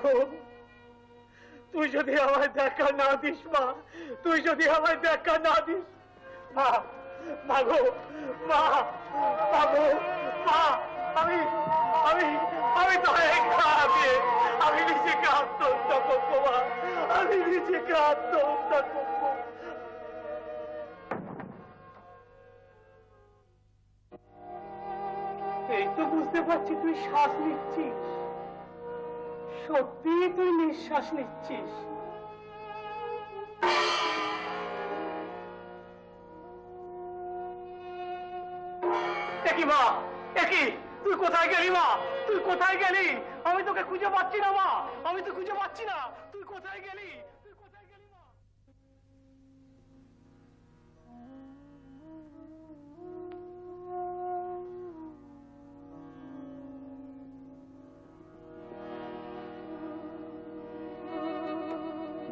গো, তুই যদি আমায় দেখা না দিস মা, তুই যদি আমায় দেখা না দিস, মা, মা গো, মা, মা গো, মা, আমি আমি আমি তো আমি নিজেকে আত্মহত্যা করবো মা, আমি নিজেকে আত্মহত্যা করবো। এই তো বুঝতে পারছি তুই শ্বাস নিচ্ছিস, সত্যি তুই নিঃশ্বাস নিচ্ছিস। একই মা, একই তুই কোথায় গেলি মা, তুই কোথায় গেলি? আমি তোকে খুঁজে পাচ্ছি না মা, আমি তো খুঁজে পাচ্ছি না, তুই কোথায় গেলি? তুই কোথায় গেলি মা?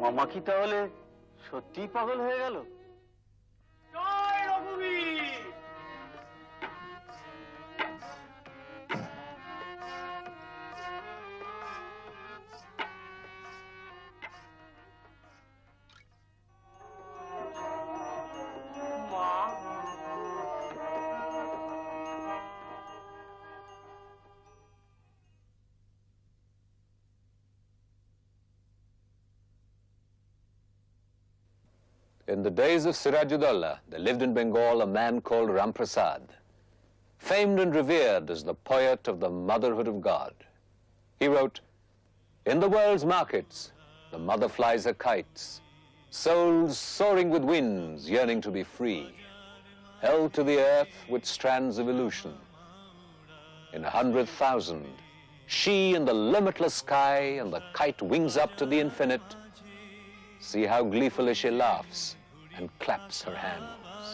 মামা কি তাহলে সত্যিই পাগল হয়ে গেল? জয় Raghubir. In the days of Siraj-ud-Dawla, there lived in Bengal a man called Ramprasad, famed and revered as the poet of the motherhood of God. He wrote, "In the world's markets, the mother flies her kites, souls soaring with winds, yearning to be free, held to the earth with strands of illusion. In 100,000, she in the limitless sky, and the kite wings up to the infinite. See how gleefully she laughs and claps her hands."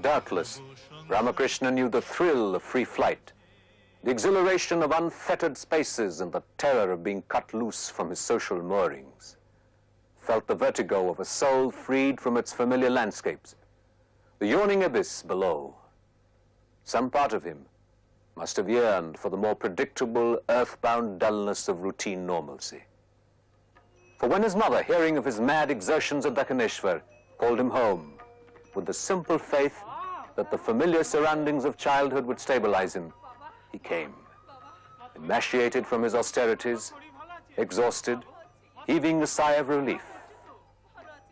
Doubtless, Ramakrishna knew the thrill of free flight, the exhilaration of unfettered spaces, and the terror of being cut loose from his social moorings. Felt the vertigo of a soul freed from its familiar landscapes, the yawning abyss below. Some part of him must have yearned for the more predictable, earthbound dullness of routine normalcy. For when his mother, hearing of his mad exertions at Dakkaneshwar, called him home with the simple faith that the familiar surroundings of childhood would stabilize him, he came, emaciated from his austerities, exhausted, heaving a sigh of relief.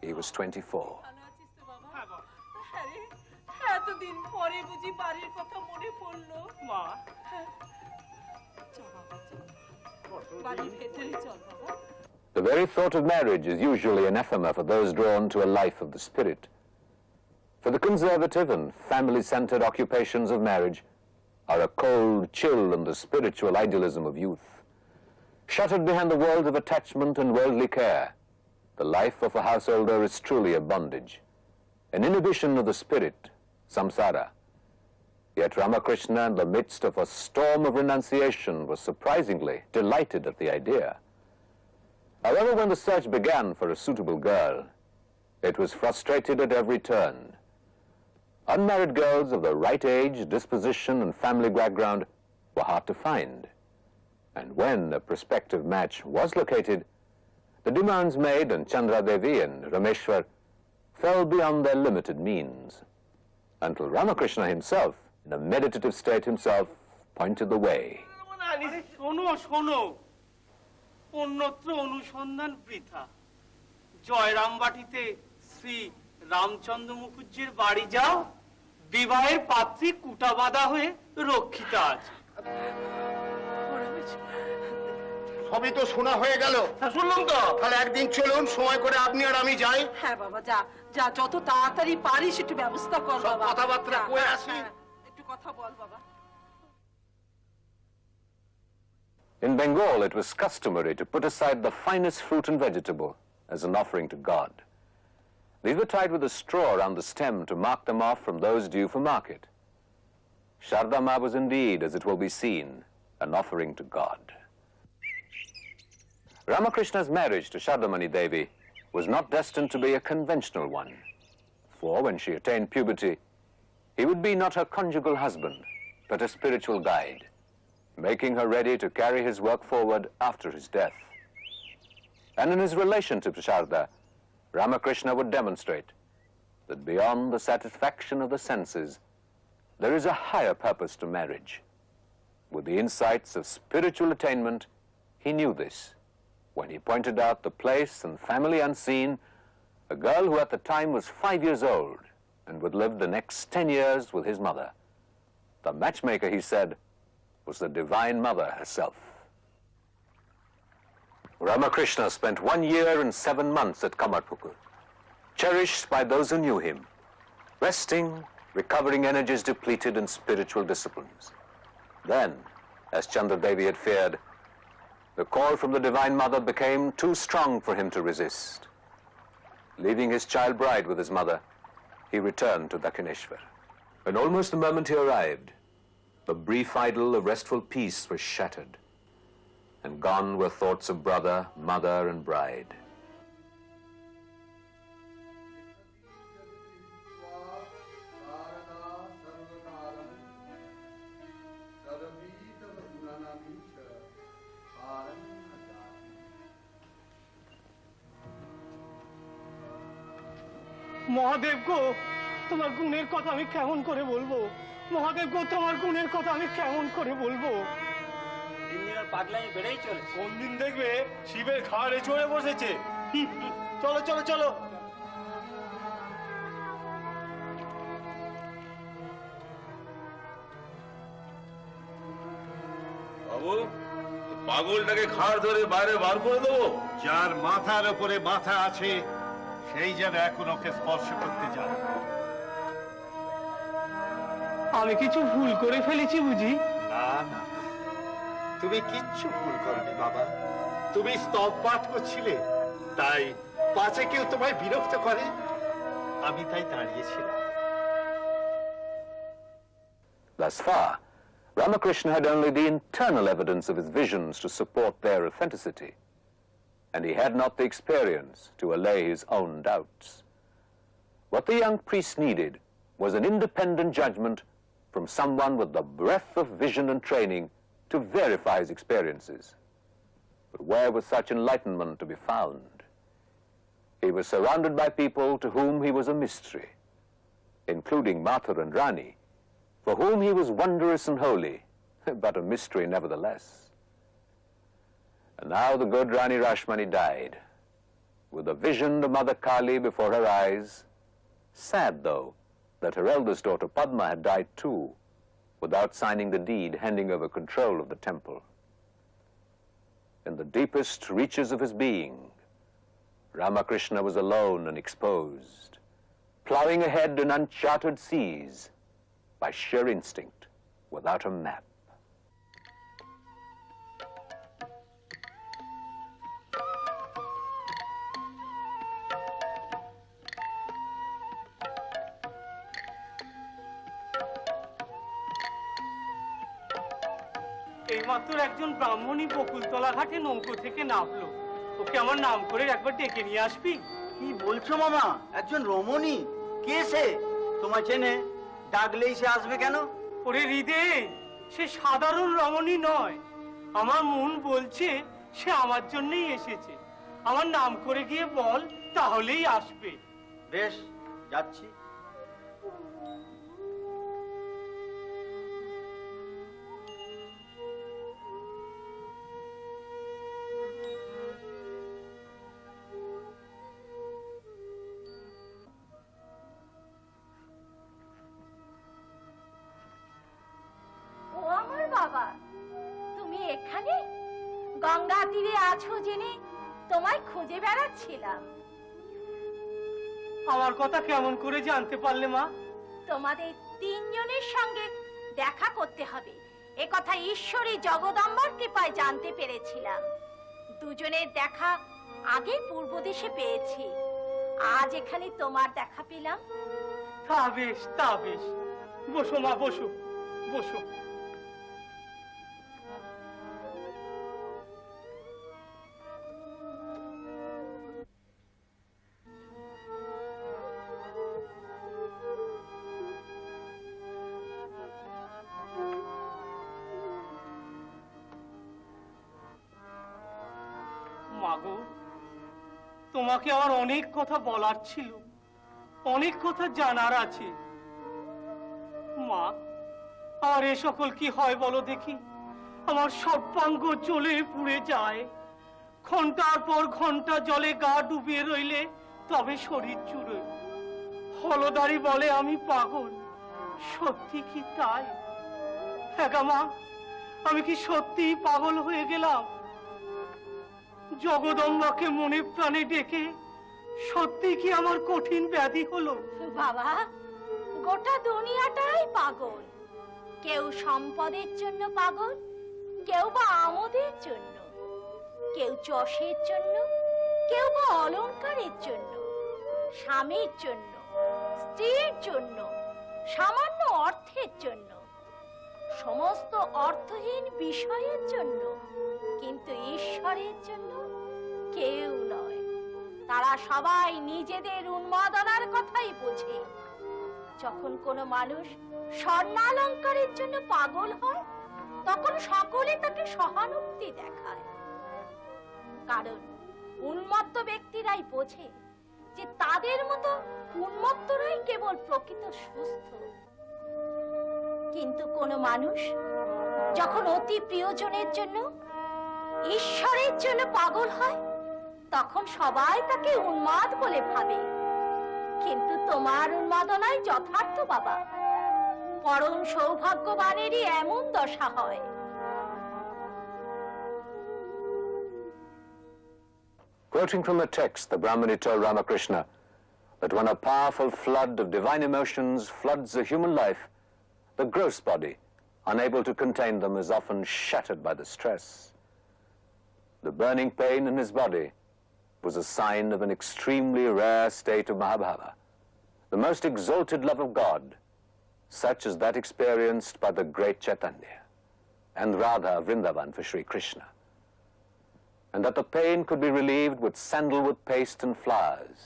He was 24. The very thought of marriage is usually anathema for those drawn to a life of the spirit. For the conservative and family-centered occupations of marriage are a cold chill in the spiritual idealism of youth. Shuttered behind the world of attachment and worldly care, the life of a householder is truly a bondage, an inhibition of the spirit, samsara. Yet Ramakrishna, in the midst of a storm of renunciation, was surprisingly delighted at the idea. However, when the search began for a suitable girl, it was frustrated at every turn. Unmarried girls of the right age, disposition, and family background were hard to find. And when a prospective match was located, the demands made on Chandra Devi and Rameshwar fell beyond their limited means, until Ramakrishna himself, in a meditative state himself, pointed the way. অন্যত্র অনুসন্ধান বৃথা। জয়রামবাটিতে শ্রী রামচন্দ্র মুখুজ্জির বাড়ি যাও, বিবাহের পাত্রী কুটা বাঁধা হয়ে রক্ষিত আছে। সবই তো শোনা হয়ে গেল। শুনলাম তো। তাহলে একদিন চলুন, সময় করে আপনি আর আমি যাই। হ্যাঁ বাবা, যা যা, যত তাড়াতাড়ি পারিস একটু ব্যবস্থা কর বাবা। কথাবার্তা কয়ে আসি। একটু কথা বল বাবা। In Bengal, it was customary to put aside the finest fruit and vegetable as an offering to God. These were tied with a straw around the stem to mark them off from those due for market. Sharda Ma was indeed, as it will be seen, an offering to God. Ramakrishna's marriage to Shardamani Devi was not destined to be a conventional one. For when she attained puberty, he would be not her conjugal husband, but a spiritual guide, making her ready to carry his work forward after his death. And in his relationship to Sharda, Ramakrishna would demonstrate that beyond the satisfaction of the senses, there is a higher purpose to marriage. With the insights of spiritual attainment, he knew this when he pointed out the place and family unseen, a girl who at the time was 5 years old and would live the next 10 years with his mother. The matchmaker, he said, was the Divine Mother herself. Ramakrishna spent 1 year and 7 months at Kamarpukur, cherished by those who knew him, resting, recovering energies depleted in spiritual disciplines. Then, as Chandradevi had feared, the call from the Divine Mother became too strong for him to resist. Leaving his child bride with his mother, he returned to Dakshineshwar. And almost the moment he arrived, the brief idyll of restful peace was shattered, and gone were thoughts of brother, mother, and bride. Mahadev গো, তোমার গুণের কথা আমি কেমন করে বলবো? মহাদেব গো, তোমার গুণের কথা আমি কেমন করে বলবো? দিন দিন পাগলামি বেড়েই চলেছে। কোন দিন দেখবে শিবের ঘাড়ে চড়ে বসেছে। চলো চলো চলো। বাবু, পাগলটাকে ঘাড় ধরে বাইরে বার করে দেবো? যার মাথার উপরে মাথা আছে সেই যেন এখন ওকে স্পর্শ করতে যায়। আমি কিছু ভুল করে ফেলেছি বুঝি? না না, তুমি কিচ্ছু ভুল করনি বাবা। তুমি স্তব পাঠ করছিলে, তাই পাছে কেউ তোমায় বিরক্ত করে, আমি তাই দাঁড়িয়েছিলাম। Thus far, Ramakrishna had only the internal evidence of his visions to support their authenticity, and he had not the experience to allay his own doubts. What the young priest needed was an independent judgment from someone with the breadth of vision and training to verify his experiences. But where was such enlightenment to be found? He was surrounded by people to whom he was a mystery, including Mathur and Rani, for whom he was wondrous and holy, but a mystery nevertheless. And now the good Rani Rashmani died, with a vision of Mother Kali before her eyes, sad though that her eldest daughter Padma had died too, without signing the deed handing over control of the temple. In the deepest reaches of his being, Ramakrishna was alone and exposed, plowing ahead in uncharted seas by sheer instinct, without a map. এইমাত্র একজন ব্রাহ্মণী বকুলতলা ঘাটে নৌকো থেকে নামলো। ওকে আমার নাম করে একবার ডেকে নিয়ে আসবি? কি বলছো মামা? একজন রমণী? কে সে? তোমায় চেনে? ডাকলেই সে আসবে কেন? ওরে হৃদে, সে সাধারণ রমণী নয়। আমার মন বলছে সে আমার জন্যই এসেছে। আমার নাম করে গিয়ে বল, তাহলেই আসবে। বেশ, যাচ্ছি। বাবা, তুমি এখানে গঙ্গা তীরে আছো জেনে তোমায় খুঁজে বেড়াচ্ছিলাম। আমার কথা কেমন করে জানতে পারলে মা? তোমাদের তিনজনের সঙ্গে দেখা করতে হবে এ কথা ঈশ্বরী জগদম্বার কৃপায় জানতে পেরেছিলাম। দুজনের দেখা আগে পূর্ব দেশে পেয়েছি, আজ এখানে তোমার দেখা পেলাম। তা বেশ, তা বেশ। বসো মা, বসো বসো। গো, তোমাকে আমার অনেক কথা বলার ছিল, অনেক কথা জানার আছে। মা, আর এ সকল কি হয় বলো দেখি? আমার সর্বাঙ্গ জ্বলে পুড়ে যায়। ঘন্টার পর ঘন্টা জলে গা ডুবিয়ে রইলে তবে শরীর চুড়ে। হলদারি বলে আমি পাগল, সত্যি কি তাই? হ্যাঁ মা, আমি কি সত্যিই পাগল হয়ে গেলাম? জগদম্বাকে মনে প্রাণে ডেকে সত্যি কি আমার কঠিন ব্যাধি হলো? বাবা, গোটা দুনিয়াটাই পাগল। কেউ সম্পদের জন্য পাগল, কেউ বা আমোদের জন্য, কেউ যশের জন্য, কেউ বা অলংকারের জন্য, স্বামীর জন্য, স্ত্রীর জন্য, সামান্য অর্থের জন্য, সমস্ত অর্থহীন বিষয়ের জন্য, কিন্তু ঈশ্বরের জন্য কেউ নয়। তারা সবাই নিজেদের উন্মাদনার কথাই বোঝে। যখন কোনো মানুষ স্বর্ণালঙ্কারের জন্য পাগল হয়, তখন সকলে তাকে সহানুভূতি দেখায়। কারণ উন্মত্ত ব্যক্তিরাই বোঝে যে তাদের মতো উন্মত্তরাই কেবল প্রকৃত সুস্থ। কিন্তু কোনো মানুষ যখন অতি প্রিয়জনের জন্য, ঈশ্বরের জন্য পাগল হয়, তখন সবাই তাকে উন্মাদ বলে ভাবে। কিন্তু তোমার উন্মাদনাই যথার্থ বাবা। পরম সৌভাগ্যবানেরই এমন দশা হয়। Quoting from a text, the Brahmani told Ramakrishna that when a powerful flood of divine emotions floods a human life, the gross body, unable to contain them, is often shattered by the stress. The burning pain in his body was a sign of an extremely rare state of Mahabhava, the most exalted love of God, such as that experienced by the great Chaitanya and Radha of Vrindavan for Sri Krishna. And that the pain could be relieved with sandalwood paste and flowers.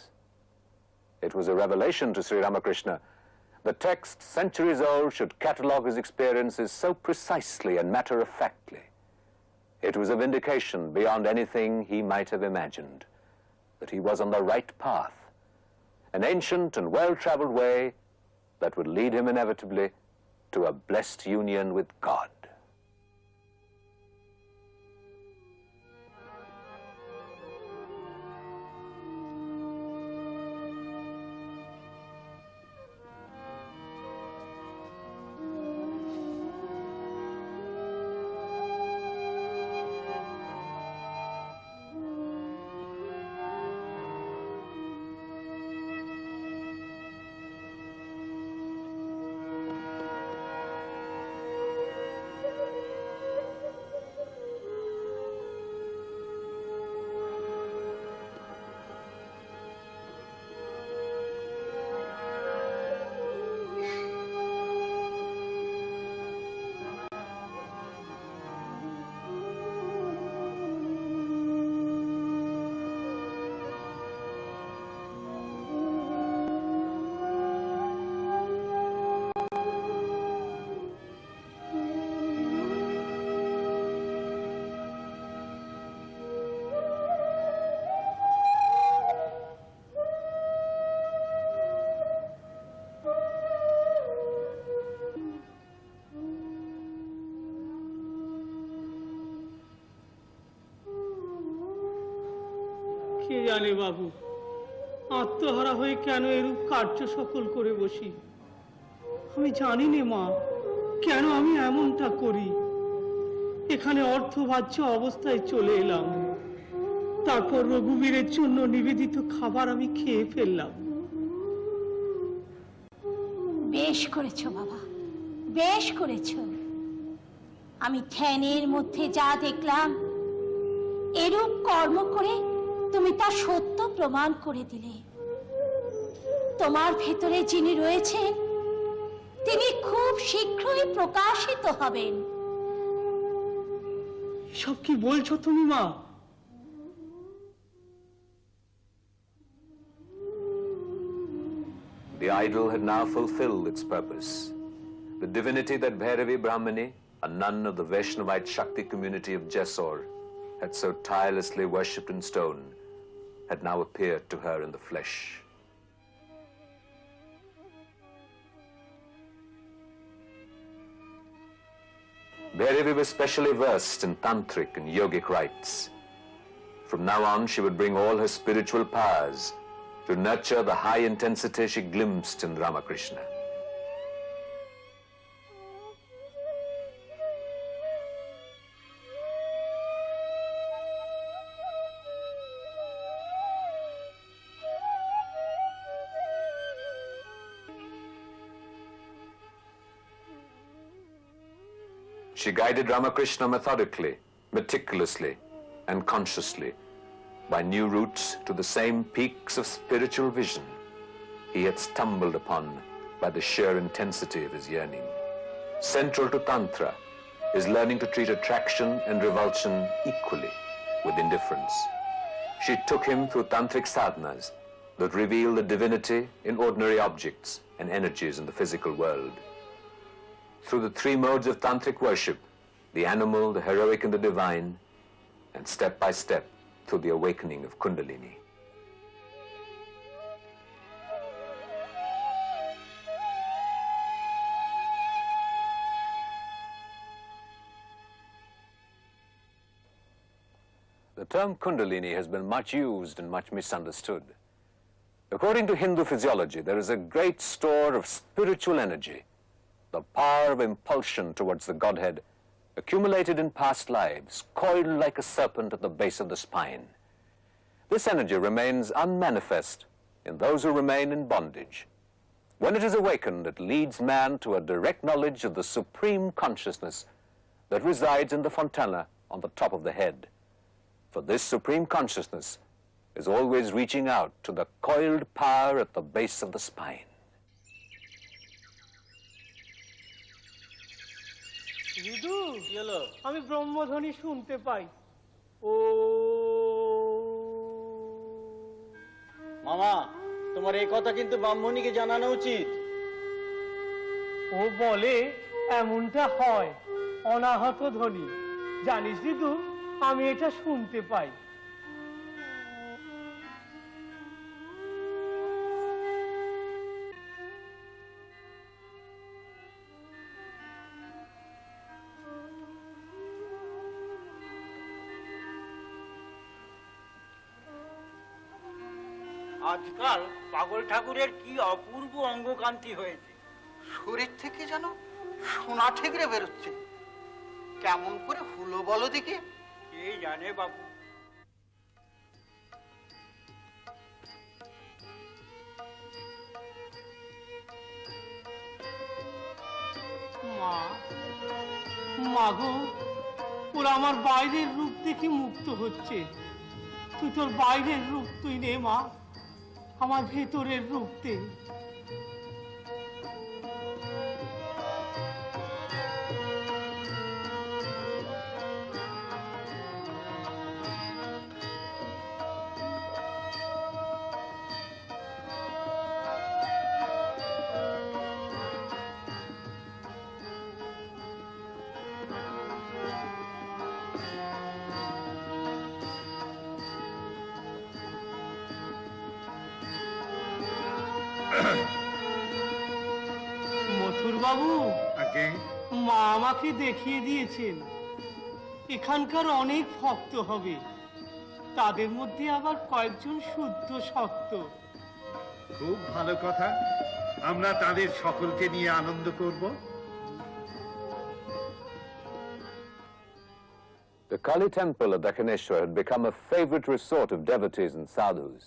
It was a revelation to Sri Ramakrishna. The text, centuries old, should catalogue his experiences so precisely and matter-of-factly. It was a vindication beyond anything he might have imagined, that he was on the right path, an ancient and well-traveled way that would lead him inevitably to a blessed union with God. কে জানে বাবু, আত্মহারা হয়ে কেন এরূপ কার্য সকল করে বসি। আমি জানি নে মা, কেন আমি এমনটা করি। এখানে অর্থবাহ্য অবস্থায় চলে এলাম, তারপর রঘুবীরের জন্য নিবেদিত খাবার আমি খেয়ে ফেললাম। বেশ করেছো বাবা, বেশ করেছো। আমি ধ্যানের মধ্যে যা দেখলাম, এরূপ কর্ম করে তুমি তা সত্য প্রমাণ করে দিলে। তোমার ভেতরে যিনি রয়েছেন, তিনি খুব শীঘ্রই প্রকাশিত হবেন। সব কি বলছো তুমি মা? The idol had now fulfilled its purpose. The divinity that Bhairavi Brahmani, a nun of the Vaishnavite Shakti community of Jessore, had so tirelessly worshipped in stone, had now appeared to her in the flesh. DIRECTOR-RAJIV was specially versed in tantric and yogic rites. From now on, she would bring all her spiritual powers to nurture the high intensity she glimpsed in Ramakrishna. She guided Ramakrishna methodically, meticulously, and consciously by new routes to the same peaks of spiritual vision he had stumbled upon by the sheer intensity of his yearning. Central to Tantra is learning to treat attraction and revulsion equally with indifference. She took him through tantric sadhanas that reveal the divinity in ordinary objects and energies in the physical world. Through the three modes of tantric worship, the animal, the heroic, and the divine, and step by step through the awakening of Kundalini. The term Kundalini has been much used and much misunderstood. According to Hindu physiology, there is a great store of spiritual energy, the power of impulsion towards the Godhead, accumulated in past lives, coiled like a serpent at the base of the spine. This energy remains unmanifest in those who remain in bondage. When it is awakened, it leads man to a direct knowledge of the supreme consciousness that resides in the fontana on the top of the head. For this supreme consciousness is always reaching out to the coiled power at the base of the spine. ঋতু, আমি ব্রহ্মধ্বনি শুনতে পাই। ও মামা, তোমার এই কথা কিন্তু ব্রাহ্মণীকে জানানো উচিত। ও বলে এমনটা হয়, অনাহত ধ্বনি। জানিস ঋতু, আমি এটা শুনতে পাই। আজকাল পাগল ঠাকুরের কি অপূর্ব অঙ্গকান্তি হয়েছে, শরীর থেকে যেন সোনা ঠেকরে বেরোচ্ছে। কেমন করে হলো বলো দেখি? কে জানে বাবু। মা, মাগো, ওরা আমার বাইরের রূপ দেখে মুক্ত হচ্ছে। তুই তোর বাইরের রূপ তুই নে মা, আমার ভেতরের রূপ দে। মথুর বাবু, মা আমাকে দেখিয়ে দিয়েছেন এখানকার অনেক ভক্ত হবে, তাদের মধ্যে আবার কয়েকজন শুদ্ধ শক্ত। খুব ভালো কথা, আমরা তাদের সকলকে নিয়ে আনন্দ করব। The Kali temple at Dakshineshwar had become a favorite resort of devotees and sadhus.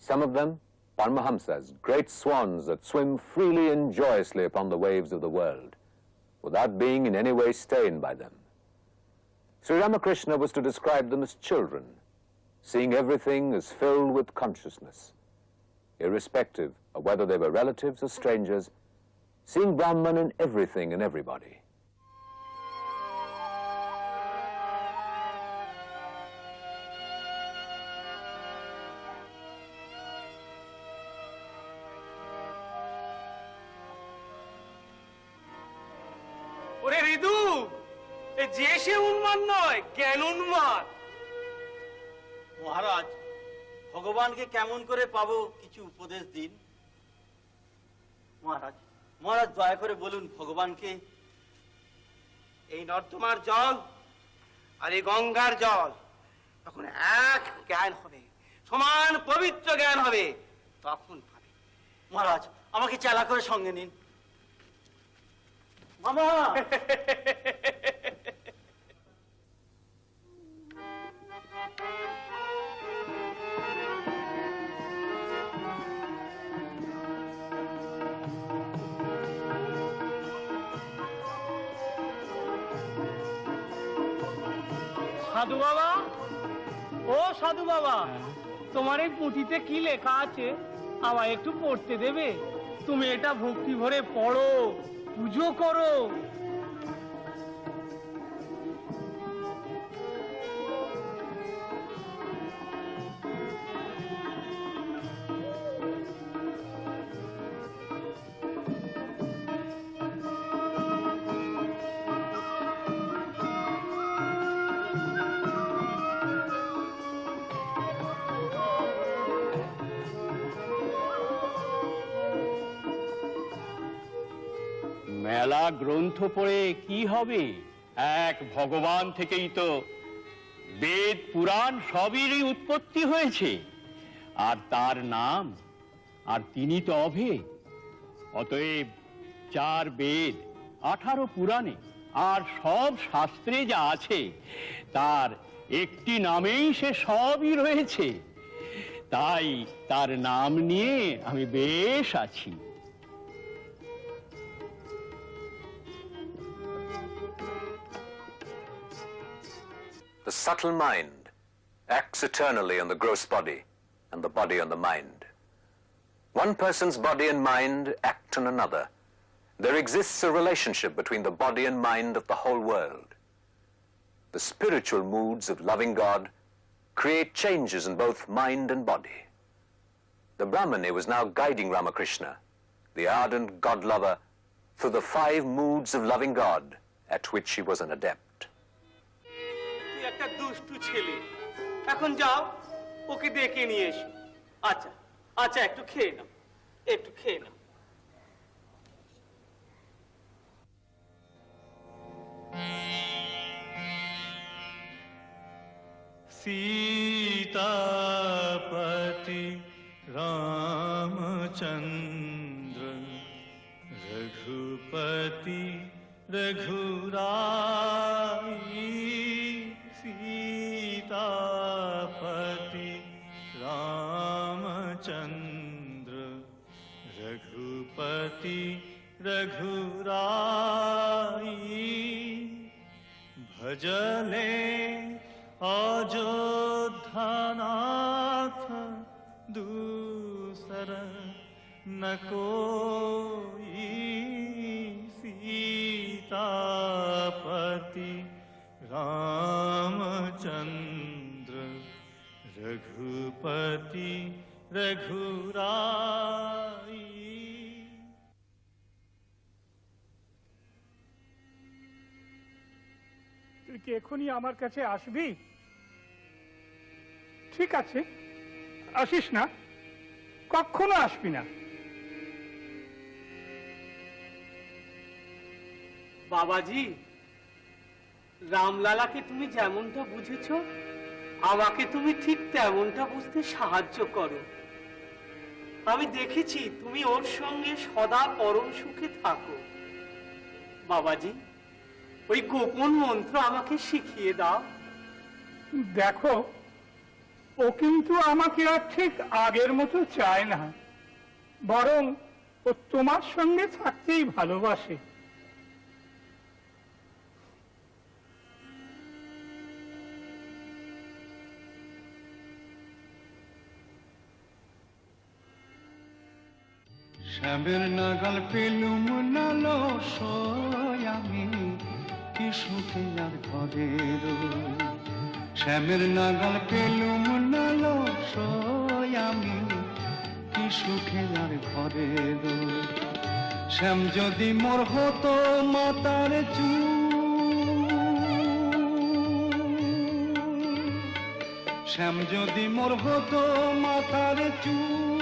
Some of them, Paramahamsas, great swans that swim freely and joyously upon the waves of the world, without being in any way stained by them. Sri Ramakrishna was to describe them as children, seeing everything as filled with consciousness, irrespective of whether they were relatives or strangers, seeing Brahman in everything and everybody. ওরে ঋতু, যে সে উন্মাদ নয়, জ্ঞান উন্মাদ। মহারাজ, ভগবানকে কেমন করে পাবো কিছু উপদেশ দিন। মহারাজ, মহারাজ দয়া করে বলুন ভগবানকে। এই নর্দমার জল আর এই গঙ্গার জল তখন এক জ্ঞান হবে, সমান পবিত্র জ্ঞান হবে, তখন পাবে। মহারাজ, আমাকে চালা করে সঙ্গে নিন। মামা! সাধু বাবা, ও সাধু বাবা, তোমার এই পুঁথিতে কি লেখা আছে আমায় একটু পড়তে দেবে? তুমি এটা ভক্তি ভরে পড়ো, পুজো করো। মেলা গ্রন্থ পড়ে কি হবে? এক ভগবান থেকেই তো বেদ পুরাণ সবেরই উৎপত্তি হয়েছে, আর তার নাম, আর তিনি তো অভেদ। অতএব 4 বেদ, 18 পুরাণে আর সব শাস্ত্রে যা আছে তার একটি নামেই সে সবই রয়েছে। তাই তার নাম নিয়ে আমি বেশ আছি। The subtle mind acts eternally on the gross body and the body on the mind. One person's body and mind act on another. There exists a relationship between the body and mind of the whole world. The spiritual moods of loving God create changes in both mind and body. The Brahmani was now guiding Ramakrishna, the ardent God-lover, through the 5 moods of loving God at which he was an adept. একটা দুষ্টু ছেলে, এখন যাও ওকে ডেকে নিয়ে এসো। আচ্ছা আচ্ছা, একটু খেয়ে নাও, একটু খেয়ে নাও। सीतापति रामचंद्र रघुपति रघुराई। सीतापति रामचंद्र रघुपति रघुराई। भजले अयोध्यानाथ दूसर न कोई। सीतापति रामचंद्र रघुपति रघुराई। তুই কি এখনই আমার কাছে আসবি? ঠিক আছে, আসিস না, কখনো আসবি না। বাবাজি, রামলালাকে তুমি যেমনটা বুঝেছো, আমাকে তুমি ঠিক তেমনটা বুঝতে সাহায্য করো। আমি দেখেছি তুমি ওর সঙ্গে সদা পরম সুখে থাকো। বাবাজি, ওই গোপন মন্ত্র আমাকে শিখিয়ে দাও। দেখো, ও কিন্তু আমাকে আর ঠিক আগের মতো চায় না, বরং ও তোমার সঙ্গে থাকতেই ভালোবাসে। শ্যামের নাগাল পেলুম নালো আমি, কি সুখে আর ঘরে রই। শ্যামের নাগাল পেলুম নালো আমি, কি সুখে আর ঘরে রই। শ্যাম যদি মোর হতো মাতার চুল, শ্যাম যদি মোর হতো মাথার চুল।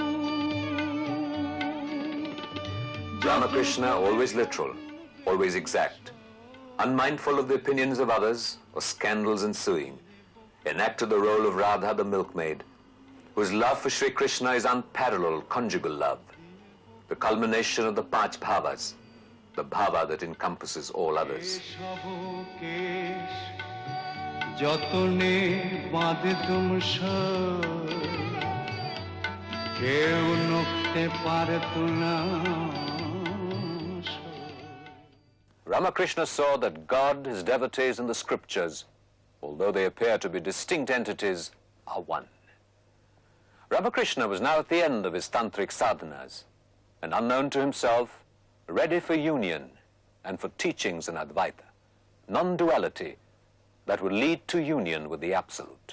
Ramakrishna, always literal, always exact, unmindful of the opinions of others or scandals ensuing, enacted the role of Radha the milkmaid, whose love for Sri Krishna is unparalleled conjugal love, the culmination of the Panch Bhavas, the bhava that encompasses all others. সব কেশ যতনে বাঁধে তুমস কেউ নখতে পারত না। Ramakrishna saw that God, his devotees, and the scriptures, although they appear to be distinct entities, are one. Ramakrishna was now at the end of his tantric sadhanas, and unknown to himself, ready for union and for teachings in Advaita, non-duality that would lead to union with the Absolute.